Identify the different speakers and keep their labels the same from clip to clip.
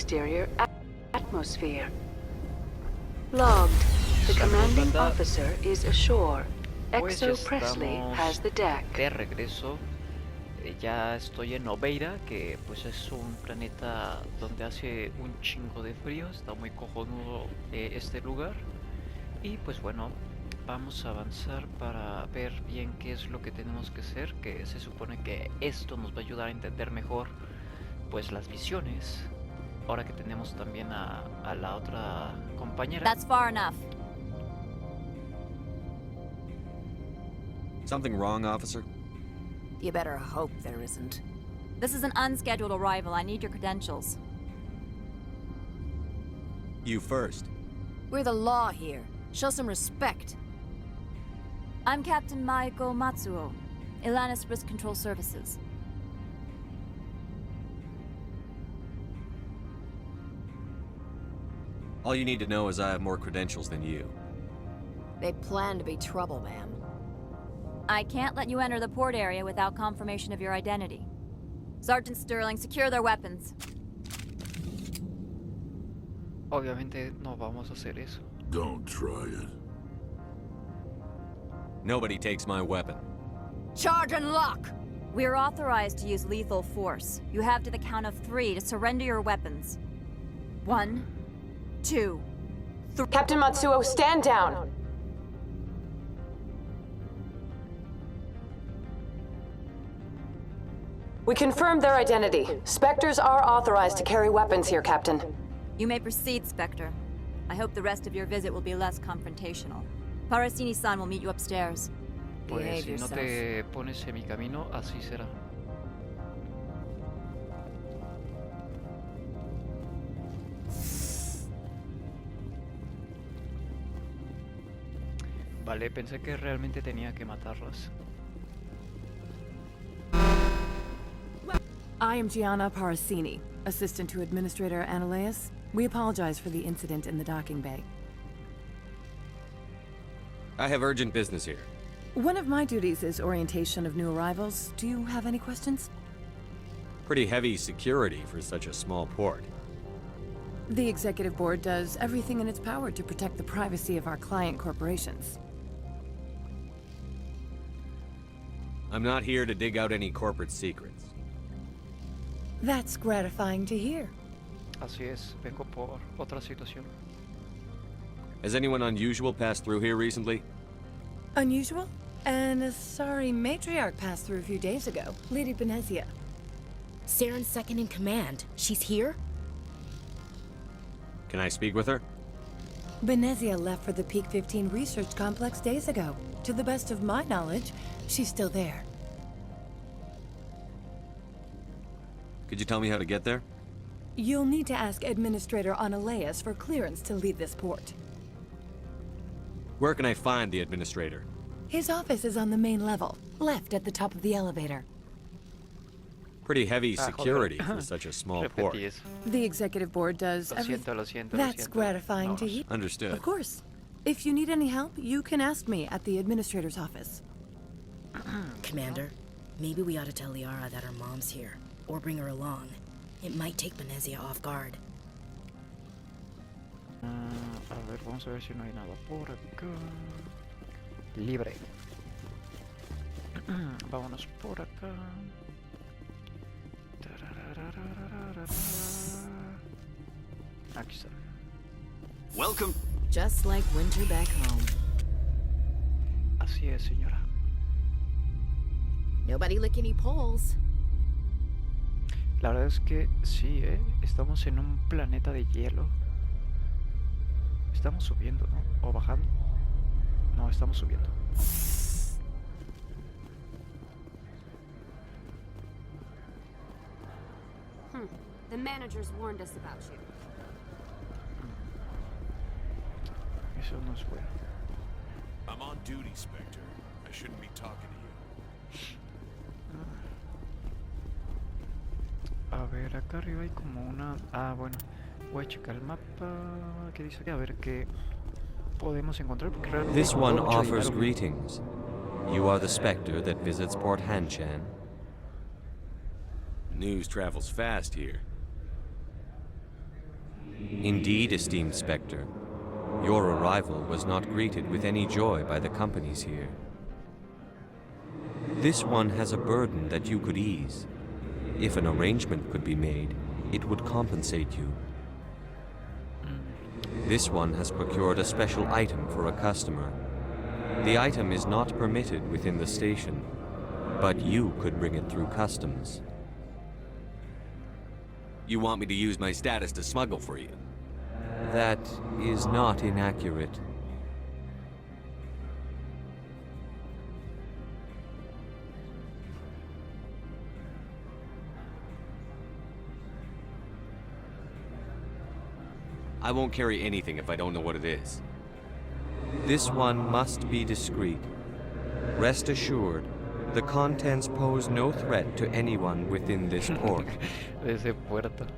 Speaker 1: exterior atmosphere. Logged. The commanding officer is ashore.
Speaker 2: Pues
Speaker 1: Exo Presley has the deck.
Speaker 2: De regreso. Ya estoy en Noveira, que pues es un planeta donde hace un chingo de frío. Está muy cojonudo este lugar. Y pues bueno, vamos a avanzar para ver bien qué es lo que tenemos que hacer, que se supone que esto nos va a ayudar a entender mejor pues las visiones. Ahora que tenemos también a la otra compañera.
Speaker 3: That's far enough.
Speaker 4: Something wrong, officer?
Speaker 3: You better hope there isn't. This is an unscheduled arrival. I need your credentials.
Speaker 4: You first.
Speaker 3: We're the law here. Show some respect. I'm Captain Maiko Matsuo, Ilanis Risk Control Services.
Speaker 4: All you need to know is I have more credentials than you.
Speaker 5: They plan to be trouble, ma'am.
Speaker 3: I can't let you enter the port area without confirmation of your identity. Sergeant Sterling, secure their weapons.
Speaker 2: Obviamente no vamos a hacer eso.
Speaker 6: Don't try it.
Speaker 4: Nobody takes my weapon.
Speaker 5: Charge and lock!
Speaker 3: We're authorized to use lethal force. You have to the count of 3 to surrender your weapons. 1, 2, 3.
Speaker 7: Captain Matsuo, stand down! We confirmed their identity. Spectres are authorized to carry weapons here, Captain.
Speaker 3: You may proceed, Spectre. I hope the rest of your visit will be less confrontational. Parasini-san will meet you upstairs.
Speaker 2: Pues
Speaker 5: Behave
Speaker 2: si no
Speaker 5: yourself.
Speaker 2: te pones en mi camino, así será. Vale, pensé que realmente tenía que matarlas.
Speaker 8: I am Gianna Parasini, assistant to Administrator Ananias. We apologize for the incident in the docking bay.
Speaker 4: I have urgent business here.
Speaker 8: One of my duties is orientation of new arrivals. Do you have any questions?
Speaker 4: Pretty heavy security for such a small port.
Speaker 8: The Executive Board does everything in its power to protect the privacy of our client corporations.
Speaker 4: I'm not here to dig out any corporate secrets.
Speaker 8: That's gratifying to hear.
Speaker 2: Así es, vengo por otra situación.
Speaker 4: Has anyone unusual passed through here recently?
Speaker 8: Unusual? And a sorry matriarch passed through a few days ago, Lady Benezia.
Speaker 5: Saren's second in command. She's here?
Speaker 4: Can I speak with her?
Speaker 8: Benezia left for the Peak 15 research complex days ago. To the best of my knowledge, she's still there.
Speaker 4: Could you tell me how to get there?
Speaker 8: You'll need to ask Administrator Ananias for clearance to leave this port.
Speaker 4: Where can I find the administrator?
Speaker 8: His office is on the main level, left at the top of the elevator.
Speaker 4: Pretty heavy security for such a small port.
Speaker 2: Repetí eso.
Speaker 8: The Executive Board does
Speaker 2: Lo
Speaker 8: everything.
Speaker 2: siento, lo siento, lo
Speaker 8: That's
Speaker 2: siento.
Speaker 8: gratifying to
Speaker 2: Vamos.
Speaker 8: hear.
Speaker 4: Understood.
Speaker 8: Of course. If you need any help, you can ask me at the Administrator's office.
Speaker 5: Commander, maybe we ought to tell Liara that her mom's here. Or bring her along. It might take Benezia off guard.
Speaker 2: A ver, vamos a ver si no hay nada por acá. Libre. Vámonos por acá. Aquí está.
Speaker 9: Welcome.
Speaker 5: Just like winter back home.
Speaker 2: Así es, señora.
Speaker 5: Nobody lick any poles.
Speaker 2: La verdad es que sí, estamos en un planeta de hielo. Estamos subiendo, ¿no? ¿O bajando? No, estamos subiendo.
Speaker 10: The managers warned us about you.
Speaker 2: Eso no es bueno.
Speaker 6: I'm on duty, Spectre. I shouldn't be talking to you.
Speaker 2: A ver, acá arriba hay como una... Ah, bueno. Voy a checar el mapa. ¿Qué dice aquí? A ver qué podemos encontrar. Porque realmente
Speaker 4: This
Speaker 2: hay
Speaker 4: one
Speaker 2: mucho
Speaker 4: offers
Speaker 2: dinero.
Speaker 4: greetings. You are the Spectre that visits Port Hanchan. News travels fast here.
Speaker 11: Indeed, esteemed Spectre. Your arrival was not greeted with any joy by the companies here. This one has a burden that you could ease. If an arrangement could be made, it would compensate you. This one has procured a special item for a customer. The item is not permitted within the station, but you could bring it through customs.
Speaker 4: You want me to use my status to smuggle for you?
Speaker 11: That is not inaccurate.
Speaker 4: I won't carry anything if I don't know what it is.
Speaker 11: This one must be discreet. Rest assured, the contents pose no threat to anyone within this port.
Speaker 2: Desde puerta.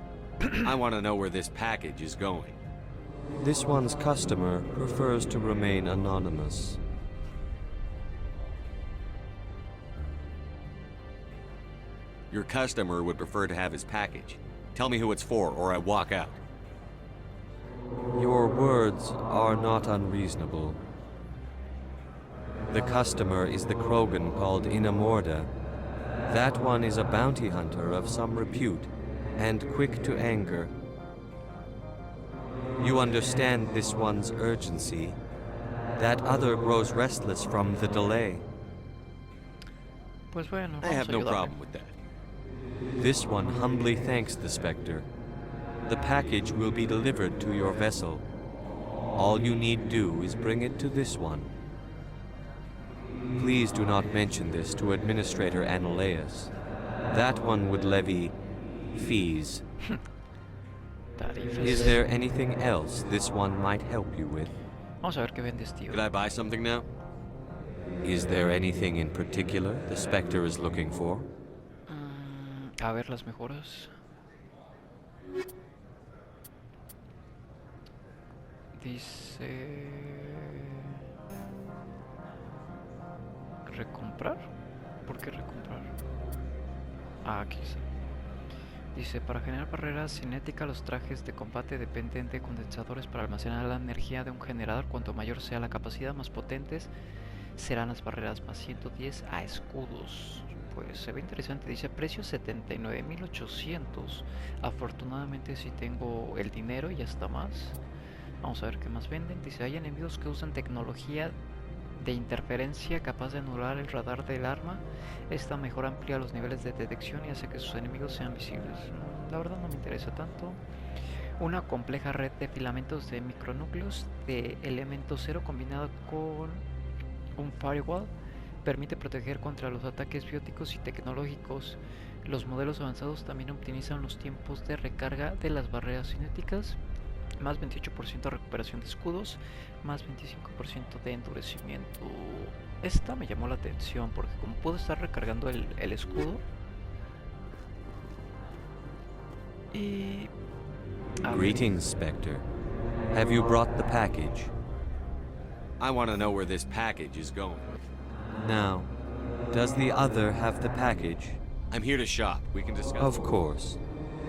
Speaker 4: I want to know where this package is going.
Speaker 11: This one's customer prefers to remain anonymous.
Speaker 4: Your customer would prefer to have his package. Tell me who it's for, or I walk out.
Speaker 11: Your words are not unreasonable. The customer is the Krogan called Inamorda. That one is a bounty hunter of some repute, and quick to anger. You understand this one's urgency. That other grows restless from the delay.
Speaker 2: Pues bueno,
Speaker 4: I have no problem with that.
Speaker 11: This one humbly thanks the Spectre. The package will be delivered to your vessel. All you need do is bring it to this one. Please do not mention this to Administrator Analeus. That one would levy fees. Is there anything else this one might help you with?
Speaker 2: Vamos a ver qué vendes, tío.
Speaker 4: Could I buy something now?
Speaker 11: Is there anything in particular the Spectre is looking for?
Speaker 2: A ver las mejoras. Dice... ¿recomprar? ¿Por qué recomprar? Ah, aquí está. Dice, para generar barreras cinéticas, los trajes de combate dependen de condensadores para almacenar la energía de un generador. Cuanto mayor sea la capacidad, más potentes serán las barreras, más 110 a escudos. Pues se ve interesante. Dice, precio 79.800. Afortunadamente sí tengo el dinero y hasta más. Vamos a ver qué más venden. Dice, hay enemigos que usan tecnología de interferencia capaz de anular el radar del arma. Esta mejora amplía los niveles de detección y hace que sus enemigos sean visibles. La verdad no me interesa tanto. Una compleja red de filamentos de micronúcleos de elemento cero combinado con un firewall permite proteger contra los ataques bióticos y tecnológicos. Los modelos avanzados también optimizan los tiempos de recarga de las barreras cinéticas. Más 28% de recuperación de escudos, más 25% de endurecimiento. Esta me llamó la atención porque como puedo estar recargando el escudo. Y...
Speaker 11: Greetings, Spectre. Have you brought the package?
Speaker 4: I want to know where this package is going.
Speaker 11: Now, does the other have the package?
Speaker 4: I'm here to shop. We can discuss.
Speaker 11: Of course.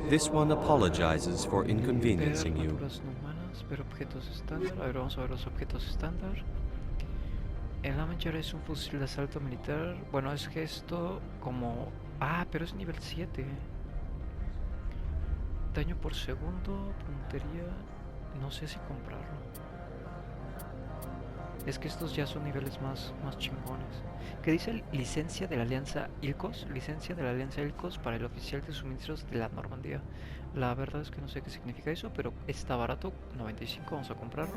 Speaker 11: This one apologizes for inconveniencing you.
Speaker 2: Humanas, ver objetos estándar. A ver, vamos a ver los objetos estándar. El Damager es un fusil de asalto militar. Bueno, es gesto como... Ah, pero es nivel 7. Daño por segundo, puntería... No sé si comprarlo. Es que estos ya son niveles más chingones. ¿Qué dice? Licencia de la Alianza Ilcos. Licencia de la Alianza Ilcos para el oficial de suministros de la Normandía. La verdad es que no sé qué significa eso, pero está barato, 95, vamos a comprarlo.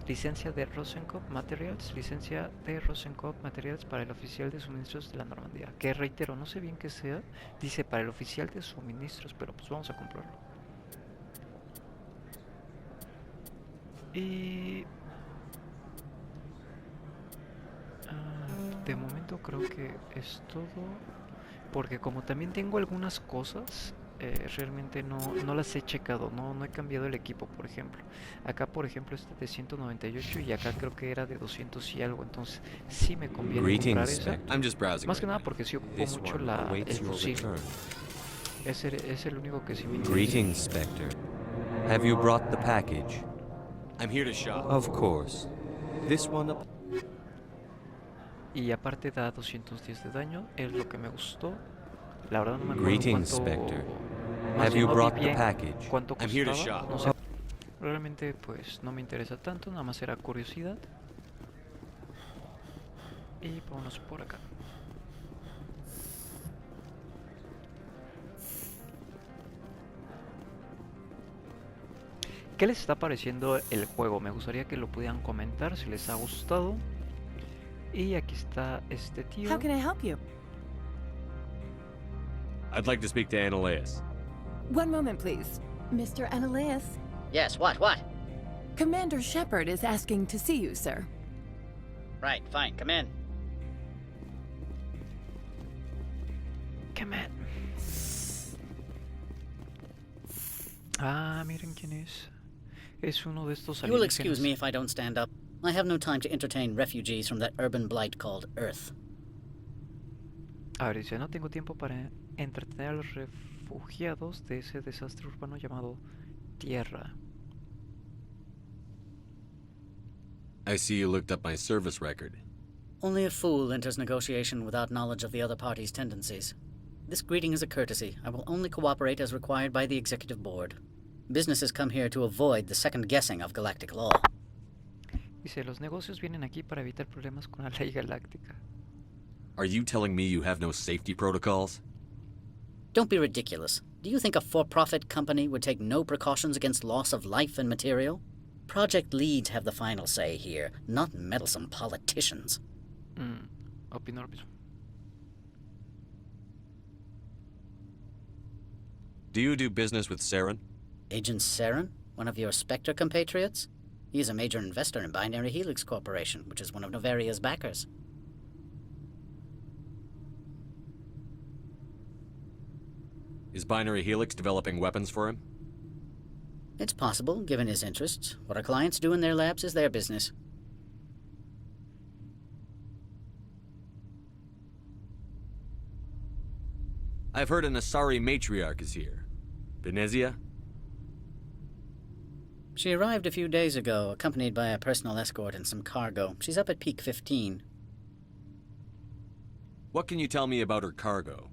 Speaker 2: Licencia de Rosenkopf Materials. Licencia de Rosenkopf Materials para el oficial de suministros de la Normandía. Que reitero, no sé bien qué sea. Dice para el oficial de suministros, pero pues vamos a comprarlo. Y... de momento creo que es todo. Porque como también tengo algunas cosas, realmente no las he checado, no he cambiado el equipo, por ejemplo. Acá, por ejemplo, este de 198 y acá creo que era de 200 y algo. Entonces sí me conviene comprar esa. Más que nada porque sí ocupo mucho el fusil. Es el único que sí me interesa.
Speaker 11: Greetings, Spectre. Have you brought the package?
Speaker 4: I'm here to shop.
Speaker 11: Of course. This one up.
Speaker 2: Y aparte da 210 de daño, es lo que me gustó. La verdad no me acuerdo
Speaker 11: Greetings,
Speaker 2: cuánto...
Speaker 11: Spectre.
Speaker 2: más
Speaker 11: Have
Speaker 2: bien
Speaker 11: you
Speaker 2: no vi
Speaker 11: brought the
Speaker 2: bien
Speaker 11: package?
Speaker 2: cuánto
Speaker 4: I'm here to
Speaker 2: costaba,
Speaker 4: shop.
Speaker 2: no sé. Realmente pues no me interesa tanto, nada más era curiosidad. Y vámonos por acá. ¿Qué les está pareciendo el juego? Me gustaría que lo pudieran comentar si les ha gustado. Y aquí está este tío.
Speaker 8: How can I help you?
Speaker 4: I'd like to speak to Annaleas.
Speaker 8: One moment, please. Mr. Annaleas,
Speaker 12: Yes, what?
Speaker 8: Commander Shepard is asking to see you, sir.
Speaker 12: Right, fine, come in.
Speaker 2: Come on. Ah, miren quién es. Es uno de estos
Speaker 12: You will
Speaker 2: alienígenas.
Speaker 12: excuse me if I don't stand up. I have no time to entertain refugees from that urban blight called Earth.
Speaker 2: A ver, dice, no tengo tiempo para entretener a los refugiados de ese desastre urbano llamado Tierra.
Speaker 4: I see you looked up my service record.
Speaker 12: Only a fool enters negotiation without knowledge of the other party's tendencies. This greeting is a courtesy. I will only cooperate as required by the Executive Board. Businesses come here to avoid the second guessing of galactic law.
Speaker 2: Dice, los negocios vienen aquí para evitar problemas con la ley galáctica.
Speaker 4: Are you telling me you have no safety protocols?
Speaker 12: Don't be ridiculous. Do you think a for-profit company would take no precautions against loss of life and material? Project leads have the final say here, not meddlesome politicians.
Speaker 2: Opino lo mismo.
Speaker 4: Do you do business with Saren?
Speaker 12: Agent Saren, one of your Spectre compatriots? He is a major investor in Binary Helix Corporation, which is one of Noveria's backers.
Speaker 4: Is Binary Helix developing weapons for him?
Speaker 12: It's possible, given his interests. What our clients do in their labs is their business.
Speaker 4: I've heard an Asari matriarch is here. Benezia?
Speaker 12: She arrived a few days ago, accompanied by a personal escort and some cargo. She's up at Peak 15.
Speaker 4: What can you tell me about her cargo?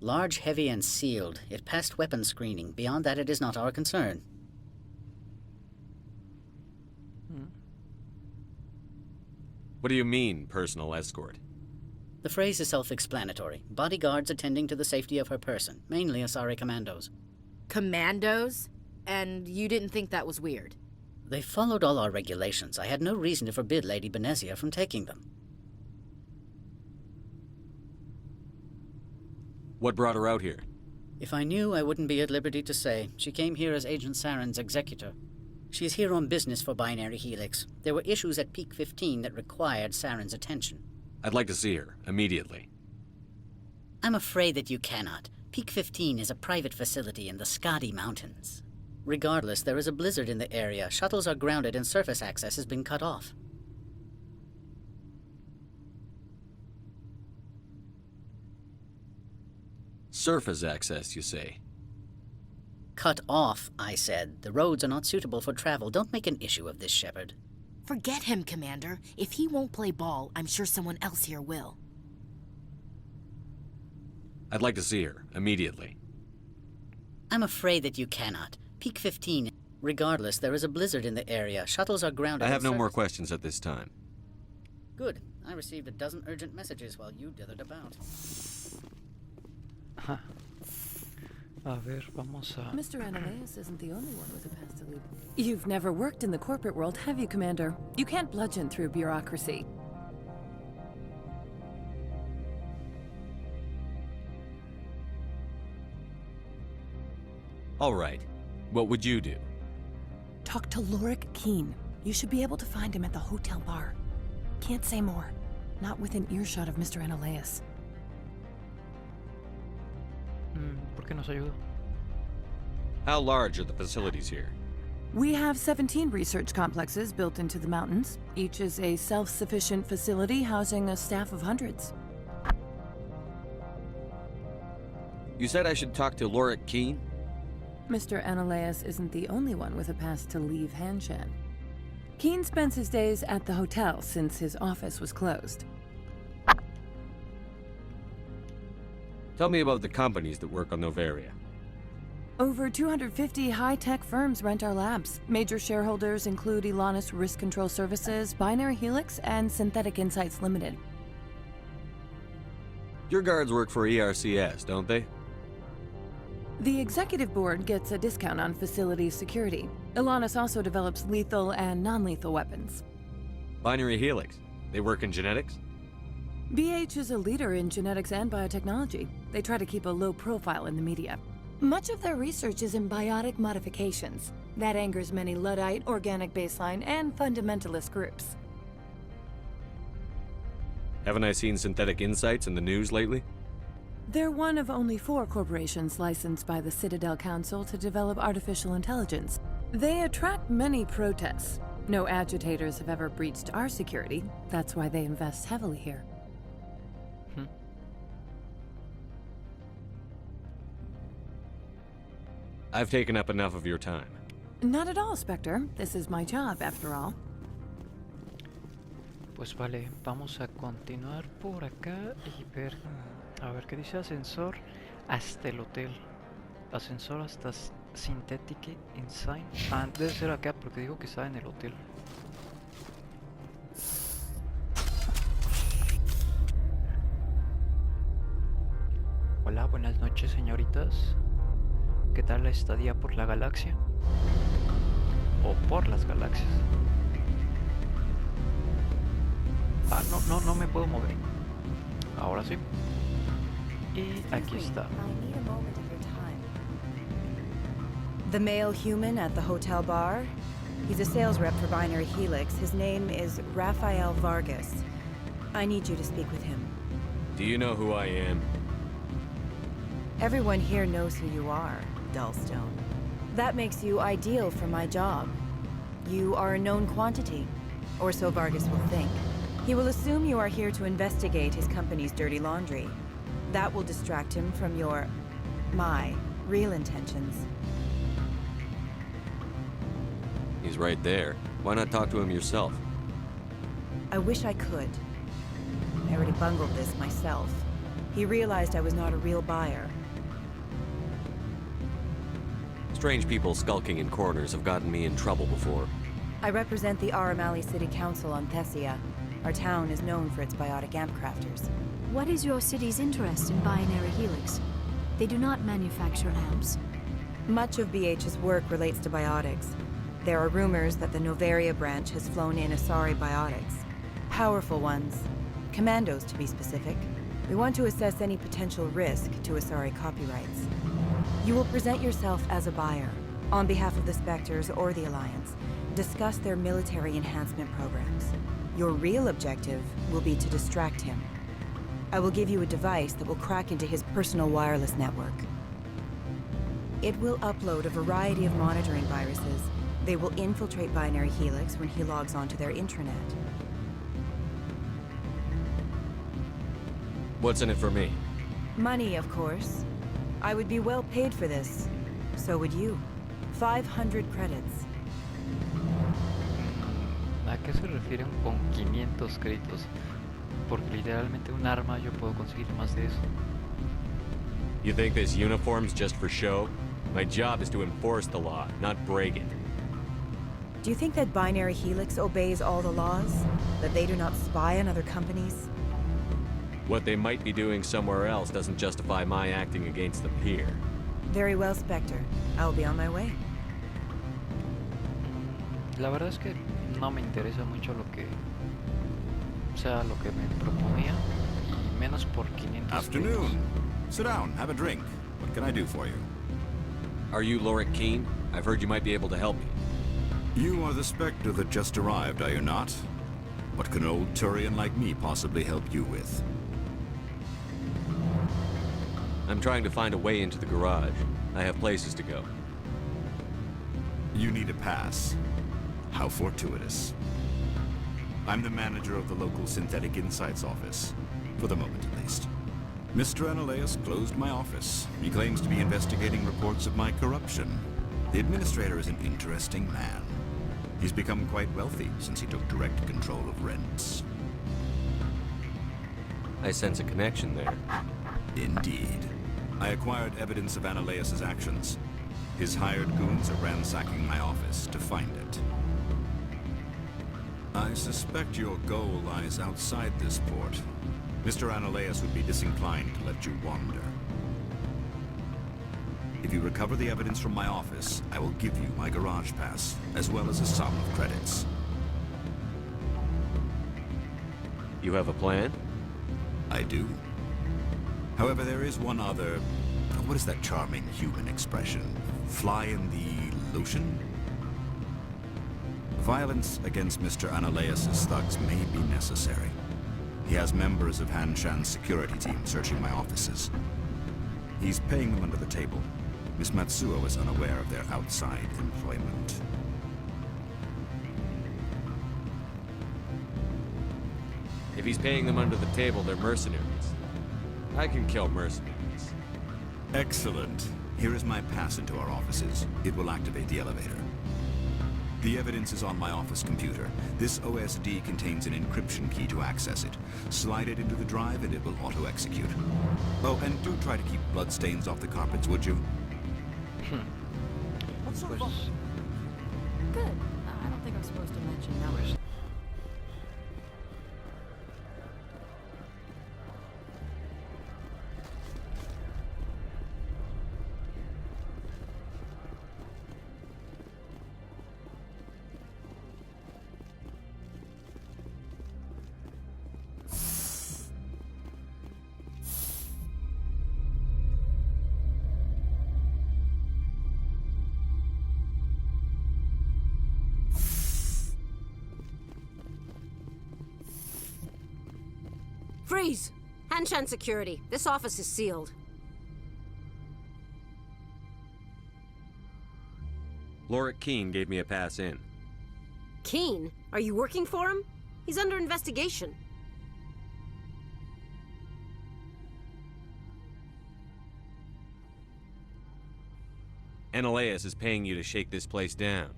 Speaker 12: Large, heavy, and sealed. It passed weapons screening. Beyond that, it is not our concern.
Speaker 4: What do you mean, personal escort?
Speaker 12: The phrase is self-explanatory. Bodyguards attending to the safety of her person, mainly Asari commandos.
Speaker 5: Commandos? And you didn't think that was weird?
Speaker 12: They followed all our regulations. I had no reason to forbid Lady Benezia from taking them.
Speaker 4: What brought her out here?
Speaker 12: If I knew, I wouldn't be at liberty to say. She came here as Agent Saren's executor. She is here on business for Binary Helix. There were issues at Peak 15 that required Saren's attention.
Speaker 4: I'd like to see her, immediately.
Speaker 12: I'm afraid that you cannot. Peak 15 is a private facility in the Skadi Mountains. Regardless, there is a blizzard in the area. Shuttles are grounded and surface access has been cut off.
Speaker 4: Surface access, you say?
Speaker 12: Cut off, I said. The roads are not suitable for travel. Don't make an issue of this, Shepard.
Speaker 5: Forget him, Commander. If he won't play ball, I'm sure someone else here will.
Speaker 4: I'd like to see her, immediately.
Speaker 12: I'm afraid that you cannot. Peak 15. Regardless, there is a blizzard in the area. Shuttles are grounded.
Speaker 4: I have no more questions at this time.
Speaker 12: Good. I received a dozen urgent messages while you dithered about.
Speaker 2: A ver, vamos a...
Speaker 8: Mr. Annaleas isn't the only one with a past to leave. You've never worked in the corporate world, have you, Commander? You can't bludgeon through bureaucracy.
Speaker 4: All right. What would you do?
Speaker 8: Talk to Lorik Keene. You should be able to find him at the hotel bar. Can't say more. Not within earshot of Mr. Annaleas.
Speaker 2: ¿Por qué nos ayuda?
Speaker 4: How large are the facilities here?
Speaker 8: We have 17 research complexes built into the mountains. Each is a self-sufficient facility housing a staff of hundreds.
Speaker 4: You said I should talk to Lorik Keene?
Speaker 8: Mr. Ananias isn't the only one with a pass to leave Hanshan. Keen spends his days at the hotel since his office was closed.
Speaker 4: Tell me about the companies that work on Noveria.
Speaker 8: Over 250 high-tech firms rent our labs. Major shareholders include Elanus Risk Control Services, Binary Helix, and Synthetic Insights Limited.
Speaker 4: Your guards work for ERCS, don't they?
Speaker 8: The executive board gets a discount on facility security. Elanus also develops lethal and non-lethal weapons.
Speaker 4: Binary Helix. They work in genetics?
Speaker 8: BH is a leader in genetics and biotechnology. They try to keep a low profile in the media. Much of their research is in biotic modifications. That angers many Luddite, organic baseline, and fundamentalist groups.
Speaker 4: Haven't I seen Synthetic Insights in the news lately?
Speaker 8: They're one of only 4 corporations licensed by the Citadel Council to develop artificial intelligence. They attract many protests. No agitators have ever breached our security. That's why they invest heavily here.
Speaker 4: I've taken up enough of your time.
Speaker 8: Not at all, Spectre. This is my job, after all.
Speaker 2: Pues vale, vamos a continuar por acá y ver... A ver qué dice ascensor hasta el hotel. Ascensor hasta Synthetic Insight. Ah, debe ser acá porque digo que está en el hotel. Hola, buenas noches, señoritas. ¿Qué tal la estadía por la galaxia? O por las galaxias. Ah, no me puedo mover. Ahora sí. Y aquí está.
Speaker 13: The male human at the hotel bar? He's a sales rep for Binary Helix. His name is Rafael Vargas. I need you to speak with him.
Speaker 4: Do you know who I am?
Speaker 13: Everyone here knows who you are, Dullstone. That makes you ideal for my job. You are a known quantity, or so Vargas will think. He will assume you are here to investigate his company's dirty laundry. That will distract him from my real intentions.
Speaker 4: He's right there. Why not talk to him yourself?
Speaker 13: I wish I could. I already bungled this myself. He realized I was not a real buyer.
Speaker 4: Strange people skulking in corners have gotten me in trouble before.
Speaker 13: I represent the Aramali City Council on Thessia. Our town is known for its biotic amp crafters.
Speaker 1: What is your city's interest in Binary Helix? They do not manufacture amps.
Speaker 13: Much of BH's work relates to biotics. There are rumors that the Noveria branch has flown in Asari biotics. Powerful ones. Commandos, to be specific. We want to assess any potential risk to Asari copyrights. You will present yourself as a buyer, on behalf of the Spectres or the Alliance. Discuss their military enhancement programs. Your real objective will be to distract him. I will give you a device that will crack into his personal wireless network. It will upload a variety of monitoring viruses. They will infiltrate Binary Helix when he logs onto their intranet.
Speaker 4: What's in it for me?
Speaker 13: Money, of course. I would be well paid for this. So would you. 500 credits.
Speaker 2: ¿A qué se refieren con 500 créditos? Porque literalmente un arma yo puedo conseguir más de eso.
Speaker 4: You think this uniform's just for show? My job is to enforce the law, not break it.
Speaker 13: Do you think that Binary Helix obeys all the laws? That they do not spy on other companies?
Speaker 4: What they might be doing somewhere else doesn't justify my acting against them here.
Speaker 13: Very well, Spectre. I'll be on my way.
Speaker 2: La verdad es que no me interesa mucho lo que sea lo que me proponía y menos por 500
Speaker 6: Afternoon. Sit down, have a drink. What can I do for you?
Speaker 4: Are you Lorik Keen? I've heard you might be able to help me.
Speaker 6: You are the Spectre that just arrived, are you not? What can an old Turian like me possibly help you with?
Speaker 4: I'm trying to find a way into the garage. I have places to go.
Speaker 6: You need a pass. How fortuitous. I'm the manager of the local Synthetic Insights office. For the moment, at least. Mr. Analaeus closed my office. He claims to be investigating reports of my corruption. The administrator is an interesting man. He's become quite wealthy since he took direct control of rents.
Speaker 4: I sense a connection there.
Speaker 6: Indeed. I acquired evidence of Analaeus' actions. His hired goons are ransacking my office to find it. I suspect your goal lies outside this port. Mr. Analaeus would be disinclined to let you wander. If you recover the evidence from my office, I will give you my garage pass, as well as a sum of credits.
Speaker 4: You have a plan?
Speaker 6: I do. However, there is one other... What is that charming human expression? Fly in the lotion? Violence against Mr. Analaeus' thugs may be necessary. He has members of Han Shan's security team searching my offices. He's paying them under the table. Miss Matsuo is unaware of their outside employment.
Speaker 4: If he's paying them under the table, they're mercenaries. I can kill mercenaries.
Speaker 6: Excellent. Here is my pass into our offices. It will activate the elevator. The evidence is on my office computer. This OSD contains an encryption key to access it. Slide it into the drive and it will auto-execute. Oh, and do try to keep bloodstains off the carpets, would you?
Speaker 2: Pues,
Speaker 1: Good. I don't think I'm supposed to mention that.
Speaker 2: pues,
Speaker 10: Freeze! Hanshan security. This office is sealed.
Speaker 4: Lorik Keene gave me a pass in.
Speaker 10: Keen? Are you working for him? He's under investigation.
Speaker 4: Analaeus is paying you to shake this place down.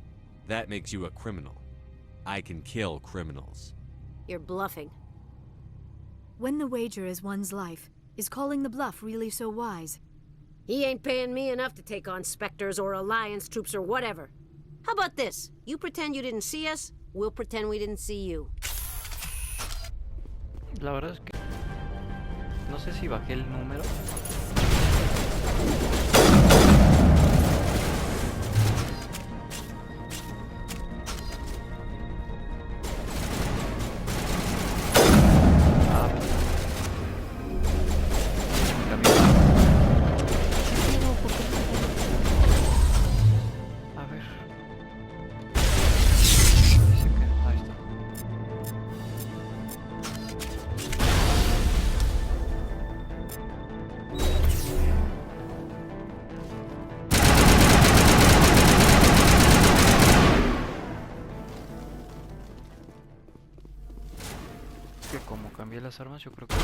Speaker 4: That makes you a criminal. I can kill criminals.
Speaker 10: You're bluffing.
Speaker 1: When the wager is one's life, is calling the bluff really so wise?
Speaker 10: He ain't paying me enough to take on Spectres or Alliance troops or whatever. How about this? You pretend you didn't see us, we'll pretend we didn't see you.
Speaker 2: la verdad es que no sé si bajé el número. Que como cambié las armas, yo creo que...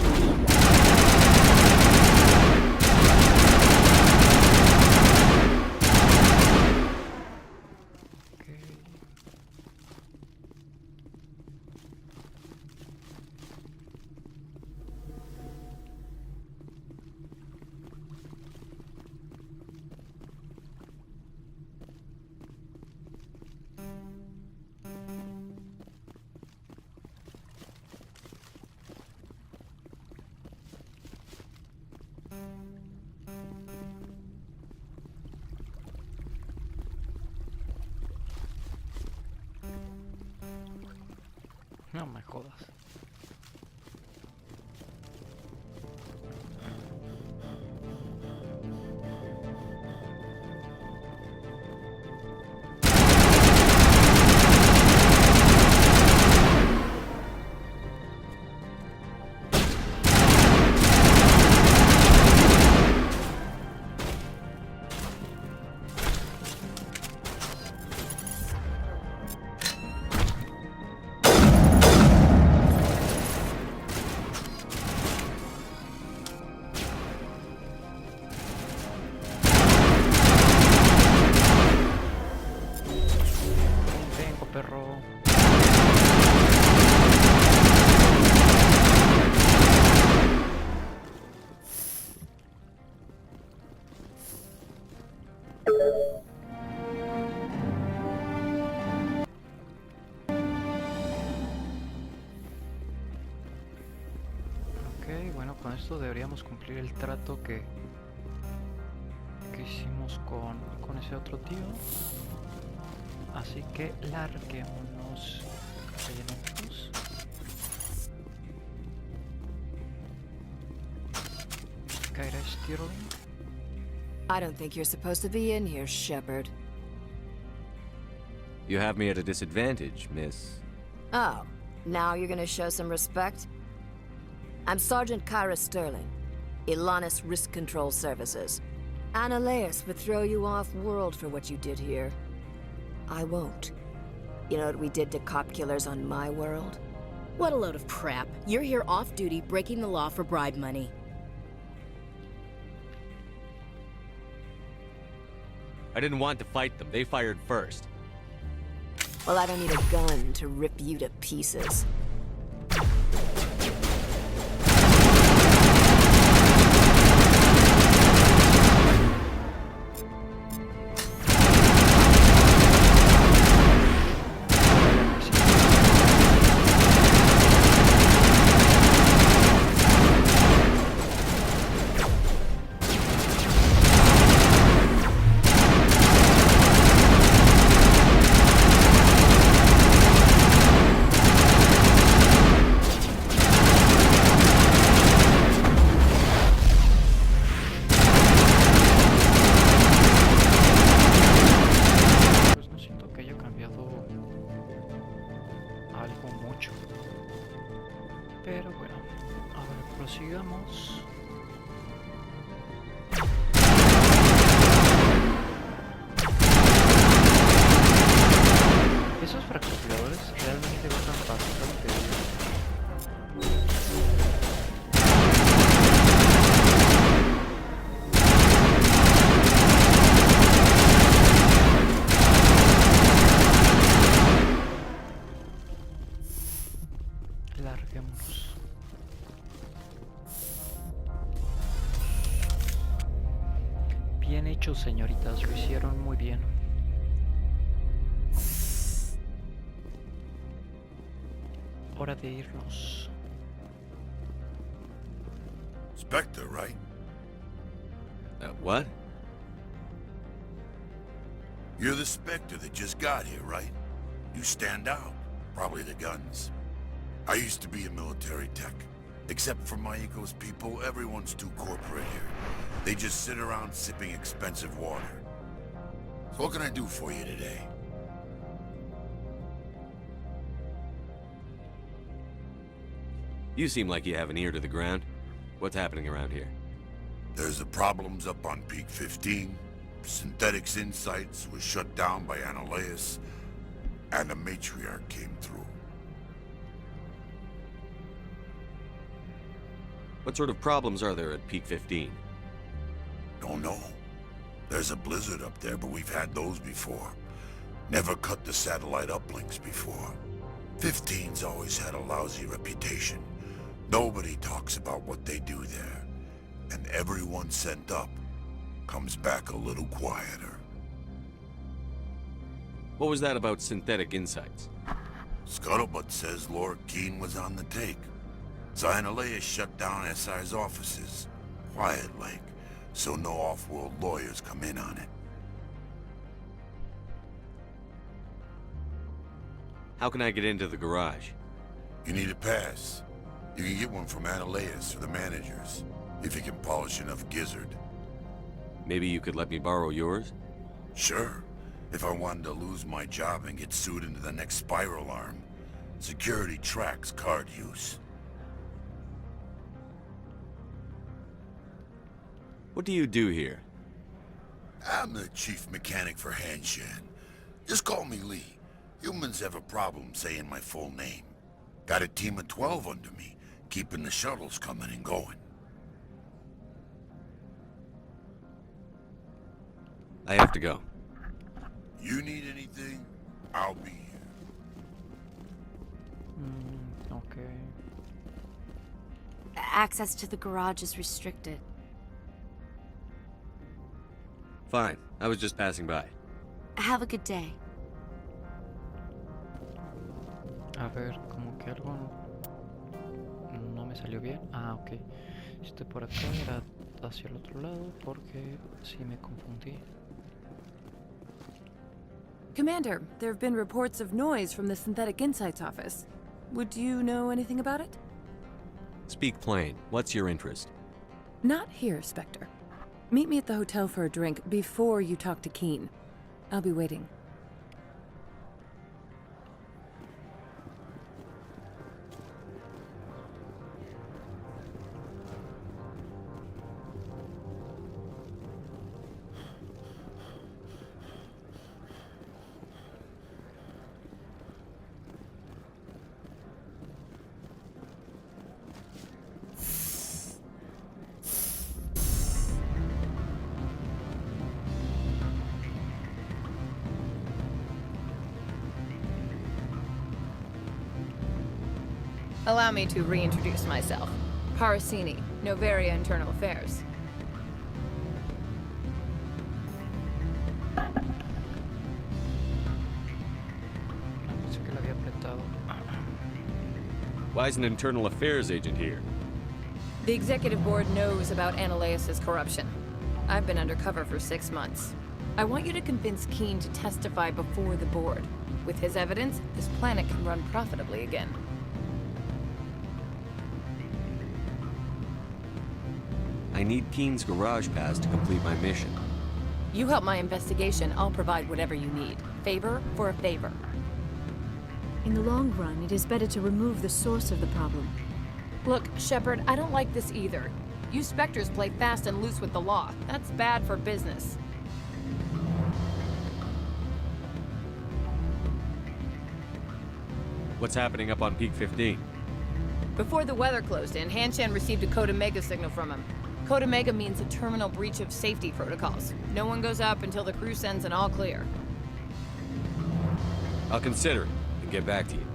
Speaker 2: No me jodas. Vengo, perro. Ok, bueno, con esto deberíamos cumplir el trato que hicimos con ese otro tío. Así que larguémonos. Rellenemos. Kyra Stirling.
Speaker 14: I don't think you're supposed to be in here, Shepard.
Speaker 4: You have me at a disadvantage, miss.
Speaker 14: Oh, now you're gonna show some respect? I'm Sergeant Kyra Sterling, Ilanis Risk Control Services. Annaleus would throw you off-world for what you did here. I won't. You know what we did to cop killers on my world?
Speaker 5: What a load of crap. You're here off-duty, breaking the law for bribe money.
Speaker 4: I didn't want to fight them. They fired first.
Speaker 14: Well, I don't need a gun to rip you to pieces.
Speaker 2: Pero bueno, a ver, prosigamos. Esos francotiradores realmente botan bastante bien. Larguémonos. Bien hecho, señoritas, lo hicieron muy bien. Hora de irnos.
Speaker 15: Spectre, right?
Speaker 4: What?
Speaker 15: You're the Spectre that just got here, right? You stand out. Probably the guns. I used to be a military tech. Except for my Eco's people, everyone's too corporate here. They just sit around sipping expensive water. So what can I do for you today?
Speaker 4: You seem like you have an ear to the ground. What's happening around here?
Speaker 15: There's the problems up on Peak 15. Synthetics Insights was shut down by Annaleus. And the Matriarch came through.
Speaker 4: What sort of problems are there at Peak 15?
Speaker 15: Don't know. There's a blizzard up there, but we've had those before. Never cut the satellite uplinks before. 15's always had a lousy reputation. Nobody talks about what they do there. And everyone sent up comes back a little quieter.
Speaker 4: What was that about Synthetic Insights?
Speaker 15: Scuttlebutt says Laura Keene was on the take. Annaleus shut down SI's offices. Quiet-like, so no off-world lawyers come in on it.
Speaker 4: How can I get into the garage?
Speaker 15: You need a pass. You can get one from Annaleus or the managers, if you can polish enough gizzard.
Speaker 4: Maybe you could let me borrow yours?
Speaker 15: Sure. If I wanted to lose my job and get sued into the next spiral arm. Security tracks card use.
Speaker 4: What do you do here?
Speaker 15: I'm the chief mechanic for Hanshan. Just call me Lee. Humans have a problem saying my full name. Got a team of 12 under me, keeping the shuttles coming and going.
Speaker 4: I have to go.
Speaker 15: You need anything? I'll be here.
Speaker 2: Okay.
Speaker 1: Access to the garage is restricted.
Speaker 4: Fine. I was just passing by.
Speaker 1: Have a good day.
Speaker 2: A ver, como que algo no me salió bien. Ah, ok. Estoy por acá, era hacia el otro lado porque sí me confundí.
Speaker 8: Commander, there have been reports of noise from the Synthetic Insights office. Would you know anything about it?
Speaker 4: Speak plain. What's your interest?
Speaker 8: Not here, Spectre. Meet me at the hotel for a drink before you talk to Keen. I'll be waiting.
Speaker 16: Allow me to reintroduce myself. Parasini, Noveira Internal Affairs.
Speaker 2: Pensé que lo había apretado.
Speaker 4: Why is an internal affairs agent here?
Speaker 16: The Executive Board knows about Ananias' corruption. I've been undercover for 6 months. I want you to convince Keen to testify before the board. With his evidence, this planet can run profitably again.
Speaker 4: I need Keen's garage pass to complete my mission.
Speaker 16: You help my investigation, I'll provide whatever you need. Favor for a favor.
Speaker 1: In the long run, it is better to remove the source of the problem.
Speaker 16: Look, Shepard, I don't like this either. You Spectres play fast and loose with the law. That's bad for business.
Speaker 4: What's happening up on Peak 15?
Speaker 16: Before the weather closed in, Hanshan received a Code Omega signal from him. Code Omega means a terminal breach of safety protocols. No one goes up until the crew sends an all clear.
Speaker 4: I'll consider it and get back to you.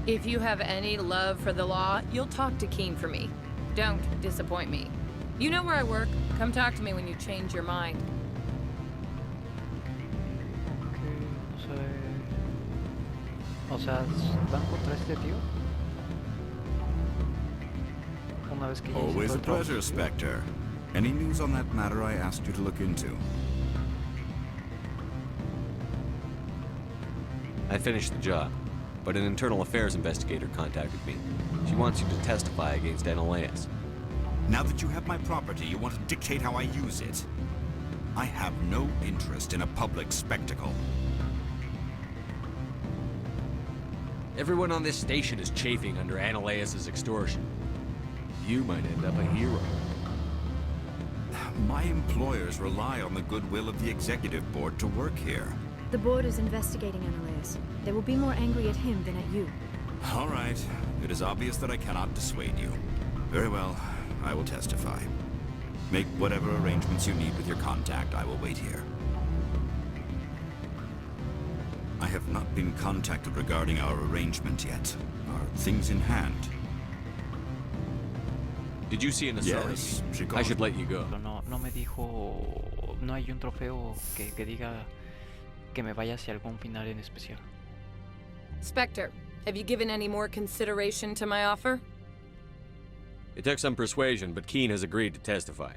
Speaker 16: If you have any love for the law, you'll talk to Keen for me. Don't disappoint me. You know where I work. Come talk to me when you change your mind.
Speaker 2: O sea, ¿van contra este tío? Una vez que ya
Speaker 6: Always
Speaker 2: hice
Speaker 6: a
Speaker 2: todo el
Speaker 6: pleasure, Spectre. Any news on that matter I asked you to look into?
Speaker 4: I finished the job, but an internal affairs investigator contacted me. She wants you to testify against Ananias.
Speaker 6: Now that you have my property, you want to dictate how I use it. I have no interest in a public spectacle.
Speaker 4: Everyone on this station is chafing under Ananias' extortion. You might end up a hero.
Speaker 6: My employers rely on the goodwill of the Executive Board to work here.
Speaker 1: The board is investigating Ananias. They will be more angry at him than at you.
Speaker 6: All right. It is obvious that I cannot dissuade you. Very well. I will testify. Make whatever arrangements you need with your contact. I will wait here. I have not been contacted regarding our arrangement yet. Are things in hand?
Speaker 4: Did you see an Asari?
Speaker 6: Yes, she
Speaker 4: I
Speaker 6: called.
Speaker 4: should let you go.
Speaker 2: No me dijo, no hay un trofeo que diga que me vaya hacia algún final en especial.
Speaker 16: Spectre, have you given any more consideration to my offer?
Speaker 4: It took some persuasion, but Keen has agreed to testify.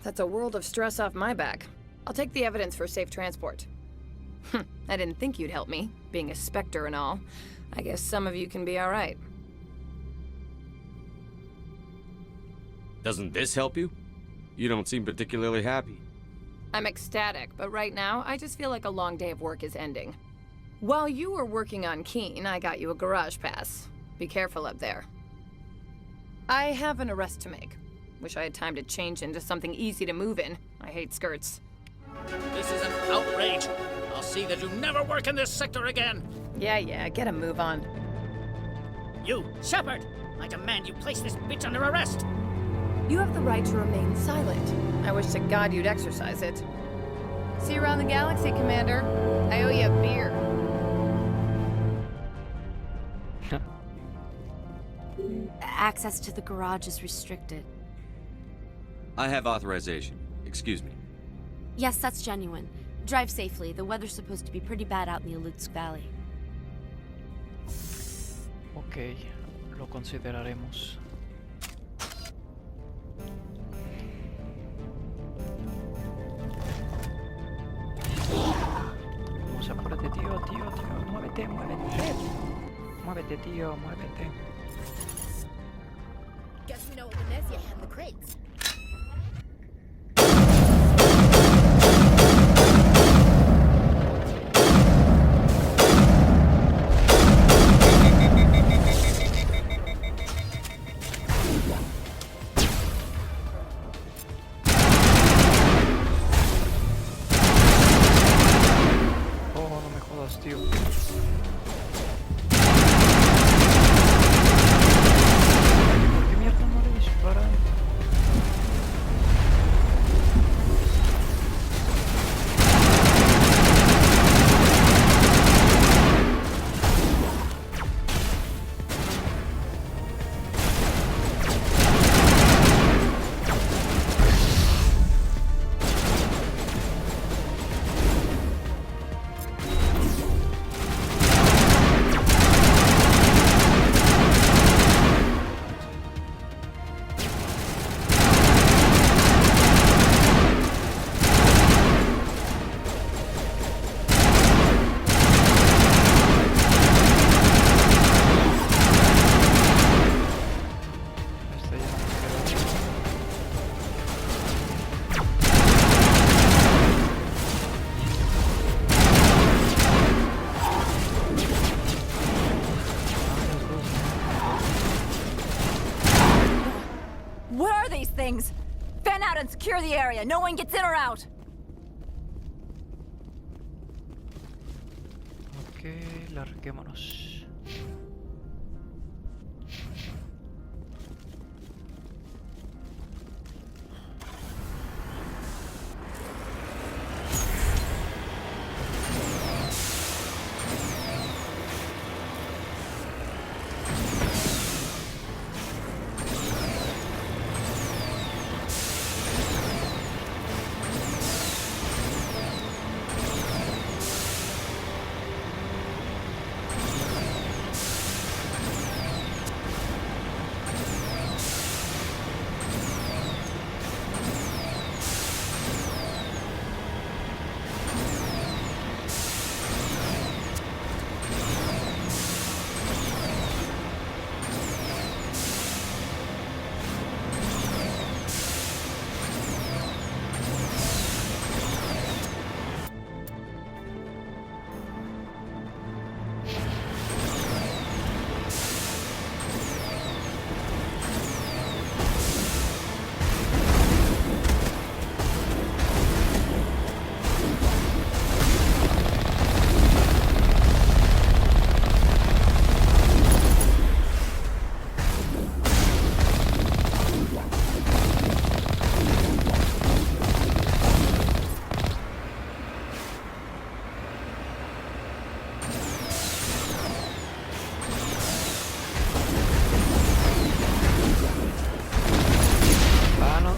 Speaker 16: That's a world of stress off my back. I'll take the evidence for safe transport. I didn't think you'd help me, being a Spectre and all. I guess some of you can be all right.
Speaker 4: Doesn't this help you? You don't seem particularly happy.
Speaker 16: I'm ecstatic, but right now, I just feel like a long day of work is ending. While you were working on Keen, I got you a garage pass. Be careful up there. I have an arrest to make. Wish I had time to change into something easy to move in. I hate skirts.
Speaker 12: This is an outrage. I'll see that you never work in this sector again.
Speaker 16: Yeah, get a move on.
Speaker 12: You, Shepard! I demand you place this bitch under arrest.
Speaker 16: You have the right to remain silent. I wish to God you'd exercise it. See you around the galaxy, Commander. I owe you
Speaker 17: Access to the garage is restricted.
Speaker 11: I have authorization. Excuse me.
Speaker 17: Yes, that's genuine. Drive safely. The weather's supposed to be pretty bad out in the Alutsk Valley.
Speaker 2: Ok, lo consideraremos. Vamos, apúrate, tío, muévete, muévete. Muévete, tío, muévete.
Speaker 5: Guess we know what Venezia had in the crates.
Speaker 2: Oh, no me jodas, tío. ¿Por qué mierda no le disparan?
Speaker 3: What are these things? Fan out and secure the area. No one gets in or out.
Speaker 2: Ok, larguémonos.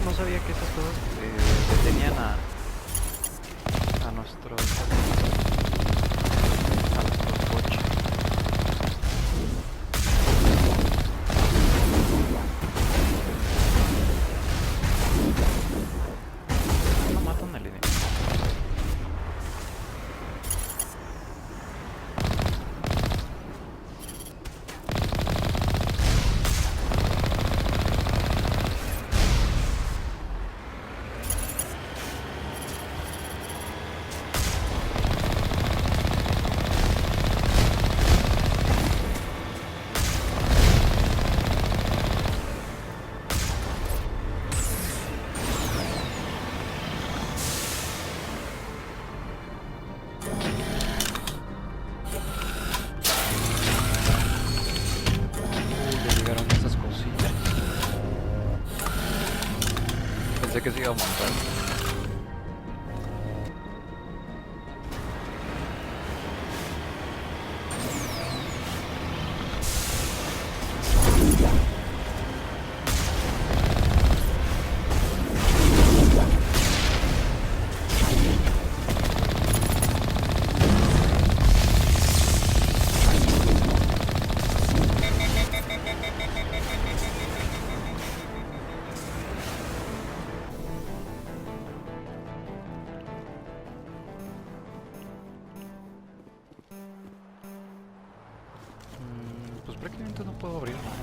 Speaker 2: No sabía que esas cosas detenían a nuestros coches. No matan al enemigo. Pensé que se iba a montar. pues prácticamente no puedo abrir nada.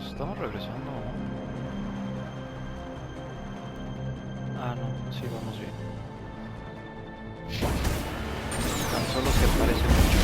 Speaker 2: Estamos regresando, ¿no? Ah, no, sí, vamos bien. Tan solo se parece mucho.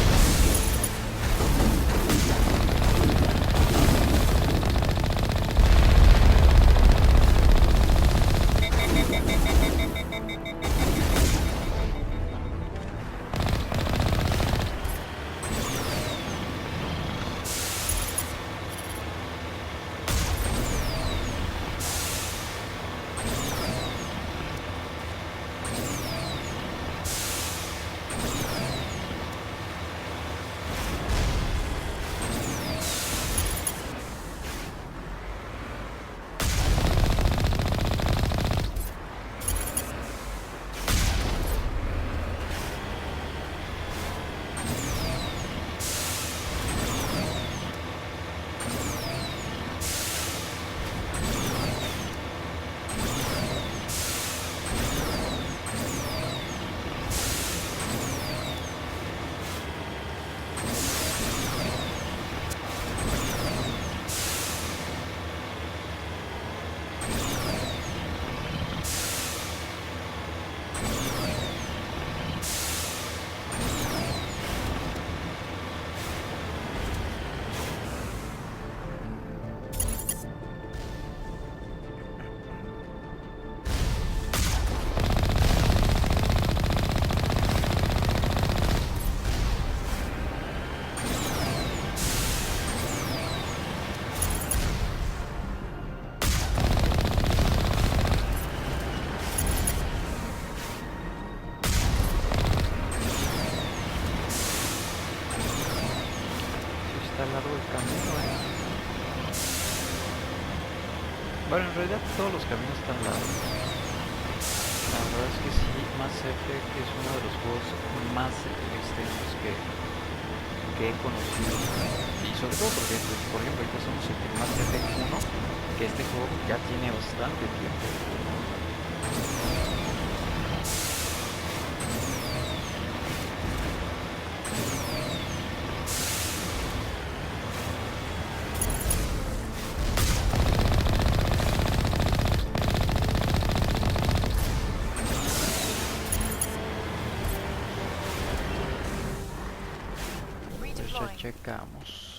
Speaker 2: Bueno, en realidad todos los caminos están largos. La verdad es que sí, Mass Effect es uno de los juegos más extensos que he conocido. Y sobre todo porque, pues, por ejemplo, ahorita estamos en el Mass Effect 1, que este juego ya tiene bastante tiempo. Checamos.